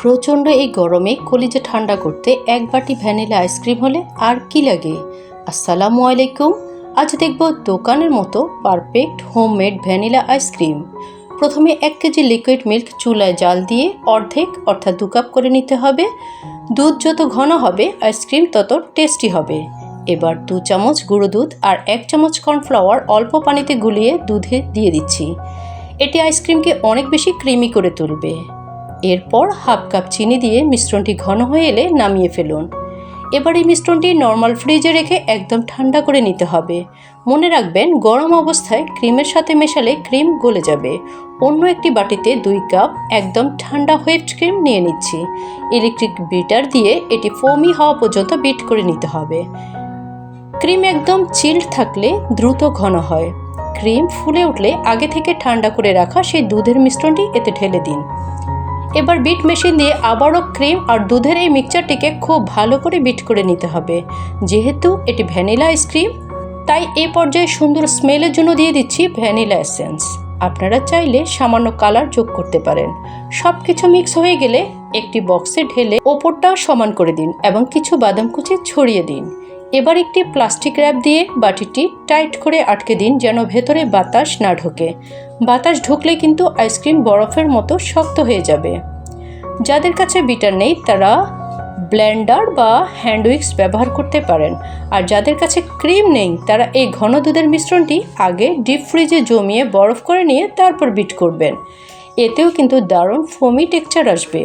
প্রচণ্ড এই গরমে কলিজা ঠান্ডা করতে এক বাটি ভ্যানিলা আইসক্রিম হলে আর কি লাগে। আসসালামু আলাইকুম। আজ দেখব দোকানের মতো পারফেক্ট হোমমেড ভ্যানিলা আইসক্রিম। প্রথমে 1 কেজি লিকুইড মিল্ক চুলায় জাল দিয়ে অর্থাৎ 2 কাপ করে নিতে হবে। দুধ যত ঘন হবে আইসক্রিম তত টেস্টি হবে। এবার 2 চামচ গুঁড়ো দুধ আর 1 চামচ কর্নফ্লাওয়ার অল্প পানিতে গুলিয়ে দুধে দিয়ে দিচ্ছি। এটি আইসক্রিমকে অনেক বেশি ক্রিমি করে তুলবে। এরপর হাফ কাপ চিনি দিয়ে মিশ্রণটি ঘন হয়ে এলে নামিয়ে ফেলুন। এবার এই মিশ্রণটি নর্মাল ফ্রিজে রেখে একদম ঠান্ডা করে নিতে হবে। মনে রাখবেন, গরম অবস্থায় ক্রিমের সাথে মেশালে ক্রিম গলে যাবে। অন্য একটি বাটিতে 2 কাপ একদম ঠান্ডা হুইপড ক্রিম নিয়ে নিচ্ছি। ইলেকট্রিক বিটার দিয়ে এটি ফোমি হওয়া পর্যন্ত বিট করে নিতে হবে। ক্রিম একদম চিল্ড থাকলে দ্রুত ঘন হয়। ক্রিম ফুলে উঠলে আগে থেকে ঠান্ডা করে রাখা সেই দুধের মিশ্রণটি এতে ঢেলে দিন। এবার বিট মেশিন দিয়ে আবারও ক্রিম আর দুধের এই মিক্সচারটিকে খুব ভালো করে বিট করে নিতে হবে। যেহেতু এটি ভ্যানিলা আইসক্রিম, তাই এই পর্যায়ে সুন্দর স্মেলের জন্য দিয়ে দিচ্ছি ভ্যানিলা এসেন্স। আপনারা চাইলে সামান্য কালার যোগ করতে পারেন। সব কিছু মিক্স হয়ে গেলে একটি বক্সে ঢেলে ওপরটা সমান করে দিন এবং কিছু বাদাম কুচি ছড়িয়ে দিন। এবার একটি প্লাস্টিক র্যাপ দিয়ে বাটিটি টাইট করে আটকে দিন, যেন ভেতরে বাতাস না ঢোকে। বাতাস ঢুকলে কিন্তু আইসক্রিম বরফের মতো শক্ত হয়ে যাবে। যাদের কাছে বিটার নেই তারা ব্লেন্ডার বা হ্যান্ড উইক্স ব্যবহার করতে পারেন। আর যাদের কাছে ক্রিম নেই তারা এই ঘন দুধের মিশ্রণটি আগে ডিপ ফ্রিজে জমিয়ে বরফ করে নিয়ে তারপর বিট করবেন। এতেও কিন্তু দারুণ ফোমি টেক্সচার আসবে।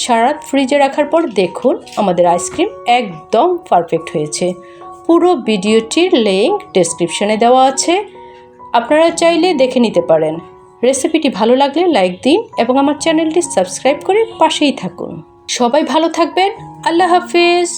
সারা রাত ফ্রিজে রাখার পর দেখুন আমাদের আইসক্রিম একদম পারফেক্ট হয়েছে। পুরো ভিডিওটির লিংক ডেসক্রিপশনে দেওয়া আছে, আপনারা চাইলে দেখে নিতে পারেন। রেসিপিটি ভালো লাগলে লাইক দিন এবং আমার চ্যানেলটি সাবস্ক্রাইব করে পাশেই থাকুন। সবাই ভালো থাকবেন। আল্লাহ হাফেজ।